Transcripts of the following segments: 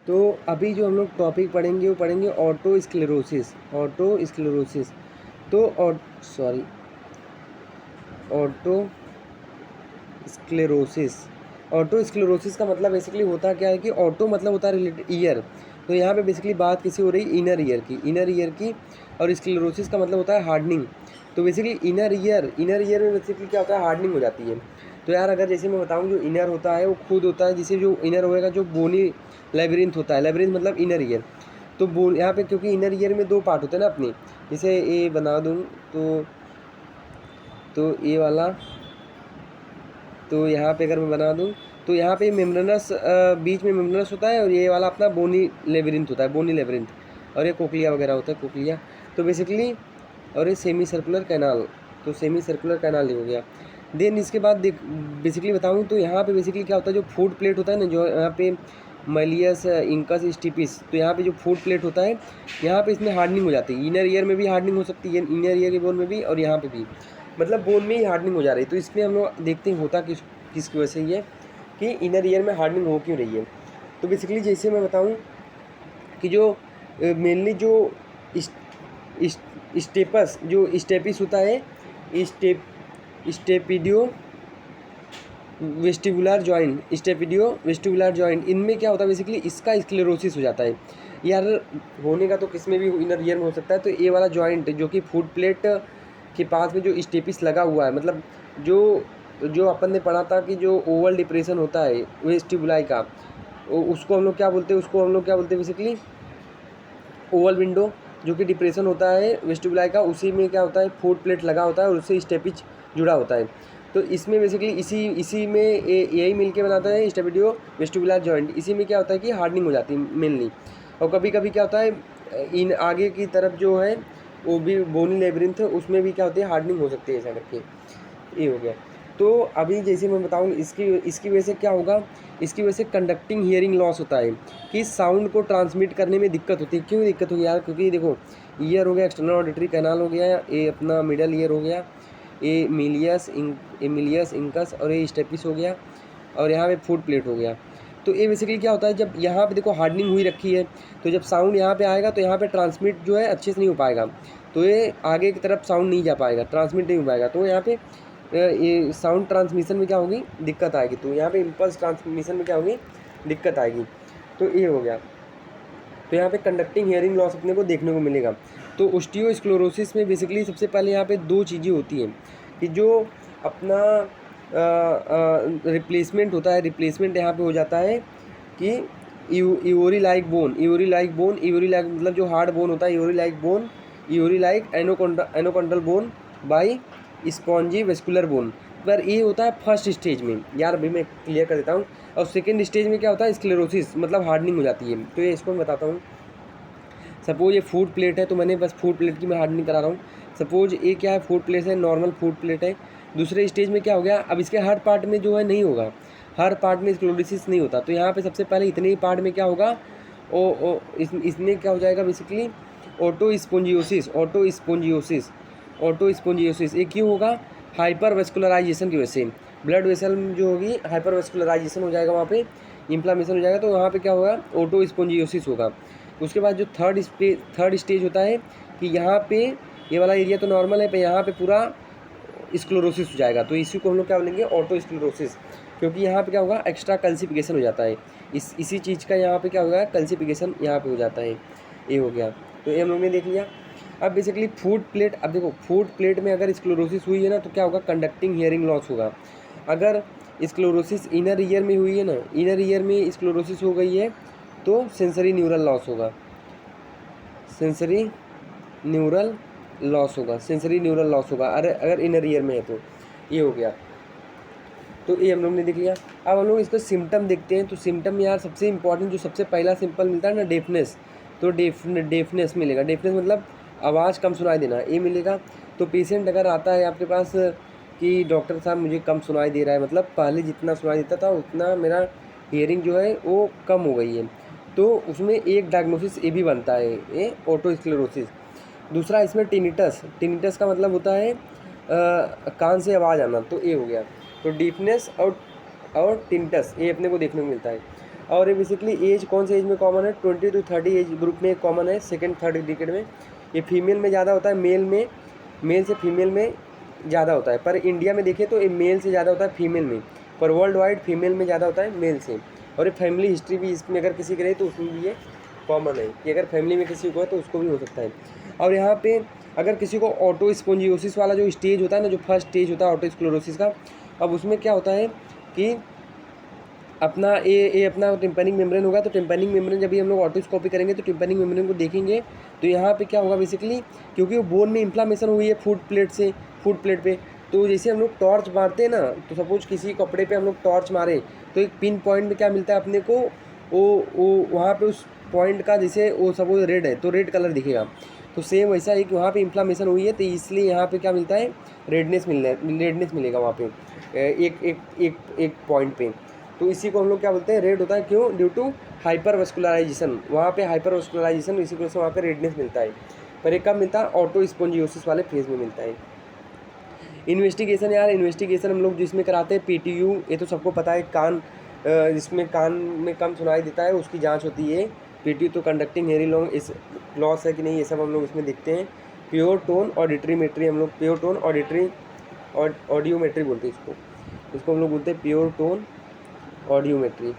तो अभी जो हम लोग टॉपिक पढ़ेंगे वो पढ़ेंगे ऑटो स्क्लेरोसिस। तो ऑटो स्क्लेरोसिस का मतलब बेसिकली होता क्या है कि ऑटो मतलब होता है रिलेटेड ईयर। तो यहाँ पे बेसिकली बात किसी हो रही इनर ईयर की और स्क्लेरोसिस का मतलब होता है हार्डनिंग। तो बेसिकली इनर ईयर में बेसिकली क्या होता है, हार्डनिंग हो जाती है। तो यार अगर जैसे मैं बताऊँ, जो इनर होता है वो खुद होता है, जिसे जो इनर होएगा जो बोनी लेबिरिंथ होता है, लेबिरिंथ मतलब इनर ईयर। तो बोन यहाँ पे क्योंकि इनर ईयर में दो पार्ट होते हैं ना अपने, जैसे ये बना दूँ तो ये वाला, तो यहाँ पे अगर मैं बना दूँ तो यहाँ पे मेम्ब्रेनस, बीच में मेम्ब्रेनस होता है और ये वाला अपना बोनी लेबिरिंथ होता है, और ये कोक्लिया वगैरह होता है, कोक्लिया। तो बेसिकली और ये सेमी सर्कुलर कैनाल, तो सेमी सर्कुलर कैनाल हो गया। देन इसके बाद बेसिकली बताऊँ तो यहाँ पे बेसिकली क्या होता है, जो फूड प्लेट होता है ना, जो यहाँ पे मलियस इंकस स्टिपिस, तो यहाँ पे जो फूड प्लेट होता है यहाँ पे इसमें हार्डनिंग हो जाती है। इनर ईयर में भी हार्डनिंग हो सकती है, इनर ईयर के बोन में भी और यहाँ पे भी, मतलब बोन में ही हार्डनिंग हो जा रही है। तो इसमें हम लोग देखते हैं होता किसकी वजह से ये कि इनर ईयर में हार्डनिंग हो क्यों रही है। तो बेसिकली जैसे मैं बताऊँ कि जो मेनली जो स्टेपिस होता है, स्टेपिडियो वेस्टिबुलर जॉइंट, इनमें क्या होता है बेसिकली इसका स्क्लेरोसिस हो जाता है। यार होने का तो किस में भी इनर ईयर में हो सकता है। तो ये वाला जॉइंट जो कि फुट प्लेट के पास में जो स्टेपिस लगा हुआ है, मतलब जो अपन ने पढ़ा था कि जो ओवल डिप्रेशन होता है वेस्टिबुलाई का, उसको हम लोग क्या बोलते हैं बेसिकली ओवल विंडो, जो कि डिप्रेशन होता है वेस्टिबुलाई का, उसी में क्या होता है फुट प्लेट लगा होता है और उससे स्टेपिच जुड़ा होता है। तो इसमें बेसिकली इसी में यही मिलके बनाता है स्टेपिडियो वेस्टिबुलर जॉइंट। इसी में क्या होता है कि हार्डनिंग हो जाती है मेनली। और कभी कभी क्या होता है इन आगे की तरफ जो है वो भी बोनी लेबिरिंथ, उसमें भी क्या होती है हार्डनिंग हो सकती है, ऐसा करके ये हो गया। तो अभी जैसे मैं बताऊँ इसकी वजह से क्या होगा, इसकी वजह से कंडक्टिंग हियरिंग लॉस होता है कि साउंड को ट्रांसमिट करने में दिक्कत होती है। क्यों दिक्कत होगी यार, क्योंकि देखो ईयर हो गया, एक्सटर्नल ऑडिटरी कैनाल हो गया, ये अपना मिडल ईयर हो गया, ये मिलियस इंकस और ये स्टेपिस हो गया, और यहाँ पे फुट प्लेट हो गया। तो ये बेसिकली क्या होता है, जब यहाँ पे देखो हार्डनिंग हुई रखी है, तो जब साउंड यहाँ पे आएगा तो यहाँ पे ट्रांसमिट जो है अच्छे से नहीं हो पाएगा, तो ये आगे की तरफ साउंड नहीं जा पाएगा, ट्रांसमिट नहीं हो पाएगा। तो यहाँ पे ये साउंड ट्रांसमिशन में क्या होगी, दिक्कत आएगी। तो यहाँ पे इम्पल्स ट्रांसमिशन में क्या होगी, दिक्कत आएगी। तो ये हो गया। तो यहाँ पे कंडक्टिंग हियरिंग लॉस अपने को देखने को मिलेगा। तो ओस्टियोस्क्लेरोसिस में बेसिकली सबसे पहले यहाँ पे दो चीज़ें होती हैं कि जो अपना रिप्लेसमेंट होता है, रिप्लेसमेंट यहाँ पे हो जाता है कि इवोरी लाइक मतलब जो हार्ड बोन होता है, ivory like endochondral bone by spongy vascular bone, पर ये होता है फर्स्ट स्टेज में। यार अभी मैं क्लियर कर देता हूँ। और सेकेंड स्टेज में क्या होता है, स्क्लेरोसिस मतलब हार्डनिंग हो जाती है। तो ये इसको मैं बताता हूँ। सपोज ये फूड प्लेट है, तो मैंने बस फूड प्लेट की मैं हार्डनिंग करा रहा हूँ। सपोज ये क्या है, फूड प्लेट है, नॉर्मल फूड प्लेट है। दूसरे स्टेज में क्या हो गया, अब इसके हर पार्ट में जो है नहीं होगा, हर पार्ट में स्क्लेरोसिस नहीं होता। तो यहाँ पे सबसे पहले इतने ही पार्ट में क्या होगा, इसमें क्या हो जाएगा बेसिकली ऑटो स्पोंजियोसिस। ये क्यों होगा, हाइपर वेस्कुलराइजेशन की वजह से। ब्लड वेसल जो होगी हाइपर वेस्कुलराइजेशन हो जाएगा, वहाँ पे इन्फ्लामेशन हो जाएगा, तो वहाँ पे क्या होगा, ऑटो स्पोंजियोसिस होगा। उसके बाद जो थर्ड स्टेज होता है कि यहाँ पे ये वाला एरिया तो नॉर्मल है, पर यहाँ पे पूरा स्क्लेरोसिस हो जाएगा। तो इसी को हम लोग क्या बोलेंगे, ऑटो स्क्लेरोसिस, क्योंकि यहाँ पे क्या होगा, एक्स्ट्रा कैल्सिफिकेशन हो जाता है। इसी चीज़ का यहाँ पे क्या होगा, कैल्सिफिकेशन यहाँ पे हो जाता है। ये हो गया। तो ये हम लोग ने देख लिया। अब बेसिकली फूड प्लेट, अब देखो फूड प्लेट में अगर स्क्लेरोसिस हुई है ना, तो क्या होगा, कंडक्टिंग हियरिंग लॉस होगा। अगर स्क्लेरोसिस इनर ईयर में हुई है ना, इनर ईयर में स्क्लेरोसिस हो गई है, तो सेंसरी न्यूरल लॉस होगा, सेंसरी न्यूरल लॉस होगा अगर इनर ईयर में है तो। ये हो गया। तो ये हम लोग ने देख लिया। अब हम लोग इसका सिम्टम देखते हैं। तो सिम्टम यार सबसे इंपॉर्टेंट जो सबसे पहला सिंपल मिलता है ना, डेफनेस। तो डेफनेस मिलेगा। डेफनेस मतलब आवाज़ कम सुनाई देना, ये मिलेगा। तो पेशेंट अगर आता है आपके पास कि डॉक्टर साहब मुझे कम सुनाई दे रहा है, मतलब पहले जितना सुनाई देता था उतना मेरा हियरिंग जो है वो कम हो गई है, तो उसमें एक डायग्नोसिस ये भी बनता है, ये ऑटो स्क्लेरोसिस। दूसरा इसमें टिनिटस का मतलब होता है कान से आवाज़ आना, तो ये हो गया। तो डीफनेस और टिनिटस ये अपने को देखने को मिलता है। और ये बेसिकली एज कौन से एज में कॉमन है, 20 to 30 एज ग्रुप में कॉमन है, सेकेंड थर्ड डिकेड में। ये फीमेल में ज़्यादा होता है, मेल से फीमेल में ज़्यादा होता है। पर इंडिया में देखें तो ये मेल से ज़्यादा होता है फीमेल में, पर वर्ल्ड वाइड फीमेल में ज़्यादा होता है मेल से। और ये फैमिली हिस्ट्री भी इसमें अगर किसी की रही तो उसमें भी ये कॉमन है कि अगर फैमिली में किसी को है तो उसको भी हो सकता है। और यहाँ पे अगर किसी को ऑटो स्पोंजियोसिस वाला जो स्टेज होता है ना, जो फर्स्ट स्टेज होता है ऑटो स्क्लेरोसिस का, अब उसमें क्या होता है कि अपना ये अपना टिम्पैनिक मेम्ब्रेन होगा। तो टिम्पैनिक मेम्ब्रेन जब भी हम लोग ऑटोस्कोपी करेंगे तो टिम्पैनिक मेम्ब्रेन को देखेंगे तो यहाँ पे क्या होगा बेसिकली, क्योंकि वो बोन में इन्फ्लामेशन हुई है फूड प्लेट पे, तो जैसे हम लोग टॉर्च मारते हैं ना, तो सपोज किसी कपड़े पे हम लोग टॉर्च मारे तो एक पिन पॉइंट में क्या मिलता है अपने को, वो वहाँ पे उस पॉइंट का जैसे वो सपोज रेड है तो रेड कलर दिखेगा। तो सेम वैसा है कि वहाँ पे इन्फ्लामेशन हुई है तो इसलिए यहाँ पे क्या मिलता है, रेडनेस मिलेगा वहाँ पे एक पॉइंट पे। तो इसी को हम लोग क्या बोलते हैं, रेड होता है। क्यों? ड्यू टू हाइपर वस्कुलराइजेशन, वहाँ पे हाइपर वस्कुलराइजेशन, इसी वजह से वहाँ पे रेडनेस मिलता है। पर ये कब मिलता है, ऑटो स्पोंजियोसिस वाले फेज में मिलता है। इन्वेस्टिगेशन यार, इन्वेस्टिगेशन हम लोग जिसमें कराते हैं PTU, ये तो सबको पता है, कान जिसमें कान में कम सुनाई देता है उसकी जांच होती है। PTU तो कंडक्टिंग हेयरिंग लॉस है कि नहीं, ये सब हम लोग इसमें देखते हैं। प्योर टोन ऑडिट्रीमेट्री, हम लोग प्योर टोन ऑडियोमेट्री बोलते हैं इसको हम लोग बोलते हैं pure tone audiometry,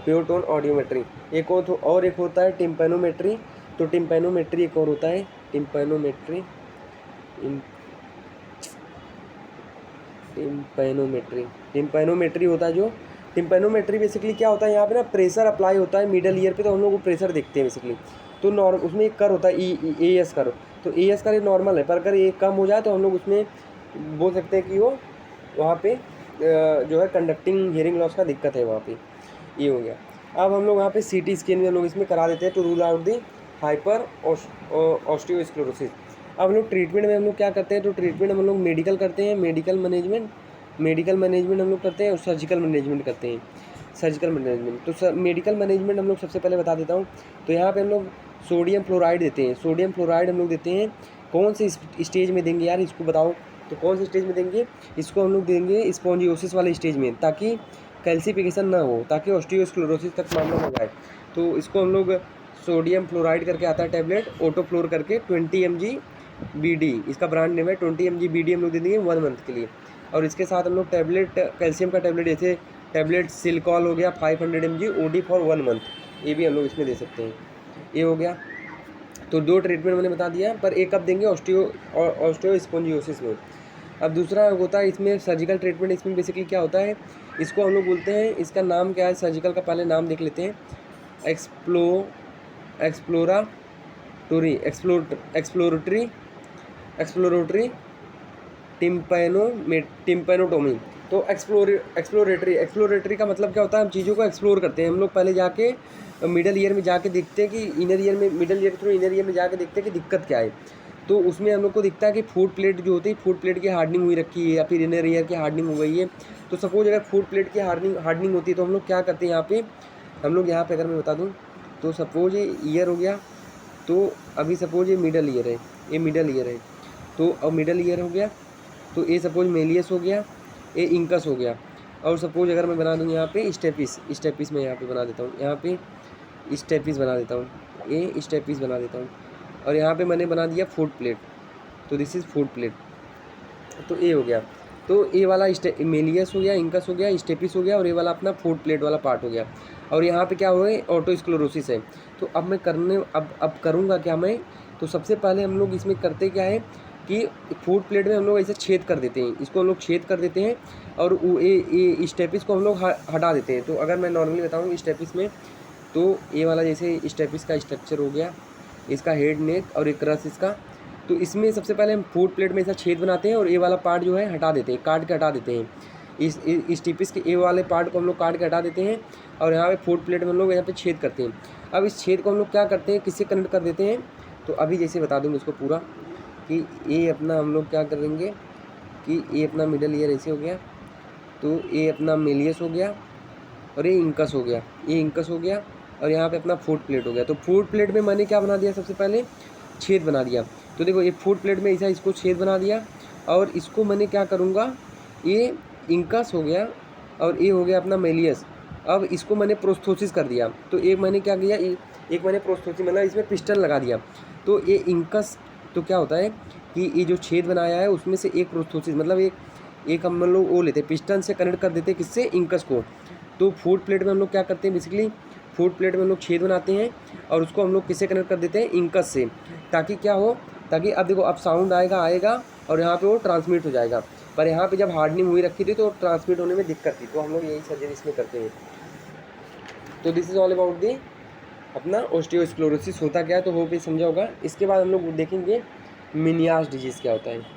pure tone audiometry. एक और एक होता है टिम्पैनोमेट्री। तो टिम्पैनोमेट्री एक और होता है, टिम्पैनोमेट्री होता है जो टिम्पैनोमेट्री बेसिकली क्या होता है, यहाँ पे ना प्रेशर अप्लाई होता है मिडल ईयर पे, तो हम लोग वो प्रेशर देखते हैं बेसिकली। तो उसमें एक कर होता है AS कर, तो AS कर नॉर्मल है, पर अगर ये कम हो जाए तो हम लोग उसमें बोल सकते हैं कि वो वहाँ पे जो है कंडक्टिंग हियरिंग लॉस का दिक्कत है वहाँ पे। ये हो गया। अब हम लोग वहाँ पे CT स्कैन में हम लोग इसमें करा देते हैं to rule out the hyper osteosclerosis. अब हम लोग ट्रीटमेंट में हम लोग क्या करते हैं, तो ट्रीटमेंट हम लोग मेडिकल करते हैं, मेडिकल मैनेजमेंट हम लोग करते हैं, और सर्जिकल मैनेजमेंट करते हैं। तो मेडिकल मैनेजमेंट हम लोग सबसे पहले बता देता हूँ। तो यहाँ पे हम लोग सोडियम फ्लोराइड देते हैं, हम लोग देते हैं। कौन से स्टेज में देंगे यार, इसको बताओ। तो कौन से स्टेज में देंगे, इसको हम लोग देंगे स्पॉन्जियोसिस वाले स्टेज में, ताकि कैल्सिफिकेशन ना हो, ताकि ऑस्टियोस्क्लेरोसिस तक मामला हो जाए। तो इसको हम लोग सोडियम फ्लोराइड करके आता है टैबलेट, ऑटोफ्लोर करके 20 mg BD, इसका ब्रांड नेम है। 20 mg BD हम लोग दे देंगे 1 मंथ के लिए। और इसके साथ हम लोग टैबलेट, कैल्शियम का टैबलेट, जैसे टैबलेट सिलिकॉल हो गया 500 mg OD फॉर 1 मंथ, ये भी हम लोग इसमें दे सकते हैं। ये हो गया। तो 2 ट्रीटमेंट मैंने बता दिया, पर एक कब देंगे, ऑस्टियोस्पोंजियोसिस में। अब दूसरा होता है इसमें सर्जिकल ट्रीटमेंट। इसमें बेसिकली क्या होता है, इसको हम लोग बोलते हैं, इसका नाम क्या है सर्जिकल का, पहले नाम देख लेते हैं। एक्सप्लोरेटरी टिम्पैनोटोमी। तो एक्सप्लोरेटरी का मतलब क्या होता है, हम चीज़ों को एक्सप्लोर करते हैं। हम लोग पहले जाके मिडल ईयर में जाके देखते हैं कि मिडल ईयर के थ्रू इनर ईयर में जाके देखते हैं कि दिक्कत क्या है। तो उसमें हम लोग को दिखता है कि फूड प्लेट जो होती है, फूड प्लेट की हार्डनिंग हुई रखी है, या फिर इनर ईयर की हार्डनिंग हो गई है। तो सपोज अगर फूड प्लेट की हार्डनिंग होती है तो हम लोग क्या करते हैं, यहाँ पे अगर मैं बता दूँ, तो सपोज ये ईयर हो गया, तो अभी सपोज ये मिडल ईयर है, तो अब मिडल ईयर हो गया, तो ये सपोज मेलियस हो गया, ये इंकस हो गया। और सपोज अगर मैं बना दूँ यहाँ पे स्टेपिस में यहाँ पे बना देता हूँ, यहाँ पे स्टेपिस बना देता हूँ, ये स्टेपिस बना देता हूँ। और यहाँ पे मैंने बना दिया फूड प्लेट, तो दिस इज़ फूड प्लेट। तो ये हो गया, तो ये वाला मेलियस हो गया, इंकस हो गया, स्टेपिस हो गया, और ये वाला अपना फूड प्लेट वाला पार्ट हो गया। और यहाँ पे क्या हुआ है, ऑटोस्क्लेरोसिस है। तो अब मैं अब करूँगा क्या मैं, तो सबसे पहले हम लोग इसमें करते क्या है कि फूड प्लेट में हम लोग ऐसे छेद कर देते हैं, इसको हम लोग छेद कर देते हैं, और ये स्टेपिस को हम लोग हटा देते हैं। तो अगर मैं नॉर्मली बताऊँ स्टेपिस में, तो ये वाला जैसे स्टेपिस का स्ट्रक्चर हो गया, इसका हेड, नेक और एक रस इसका। तो इसमें सबसे पहले हम फूड प्लेट में ऐसा छेद बनाते हैं, और ये वाला पार्ट जो है हटा देते हैं, काट के हटा देते हैं। इस स्टेपिस के ए वाले पार्ट को हम लोग काट के हटा देते हैं, और यहाँ पे फूड प्लेट में हम लोग यहाँ पे छेद करते हैं। अब इस छेद को हम लोग क्या करते हैं, किससे कनेक्ट कर देते हैं, तो अभी जैसे बता दूँगा इसको पूरा, कि ये अपना हम लोग क्या करेंगे कि ये अपना मिडल ईयर ऐसे हो गया, तो ये अपना मेलियस हो गया, और ये इंकस हो गया, और यहाँ पे अपना फूड प्लेट हो गया। तो फूड प्लेट में मैंने क्या बना दिया, सबसे पहले छेद बना दिया। तो देखो ये फूड प्लेट में ऐसा इसको छेद बना दिया, और इसको मैंने क्या करूँगा, ये इंकस हो गया, और ये हो गया अपना मेलियस, अब इसको मैंने प्रोस्थोसिस कर दिया, तो एक मैंने क्या किया, एक मैंने प्रोस्थोसिस मतलब इसमें पिस्टन लगा दिया, तो ये इंकस, तो क्या होता है कि ये जो छेद बनाया है उसमें से एक प्रोस्थोसिस मतलब एक हम लोग वो लेते हैं, पिस्टन से कनेक्ट कर देते हैं किससे, इंकस को। तो फूड प्लेट में हम लोग क्या करते हैं बेसिकली, फूड प्लेट में हम लोग छेद बनाते हैं और उसको हम लोग किससे कनेक्ट कर देते हैं, इंकस से, ताकि क्या हो, ताकि अब देखो अब साउंड आएगा और यहाँ पे वो ट्रांसमिट हो जाएगा। पर यहाँ पे जब हार्डनिंग हुई रखी थी तो ट्रांसमिट होने में दिक्कत थी, तो हम लोग यही सर्जरी इसमें करते हैं। तो this is all about the अपना ऑस्टियोस्क्लेरोसिस होता क्या है, तो होप ये समझा होगा। इसके बाद हम लोग देखेंगे मेनियास डिजीज़ क्या होता है।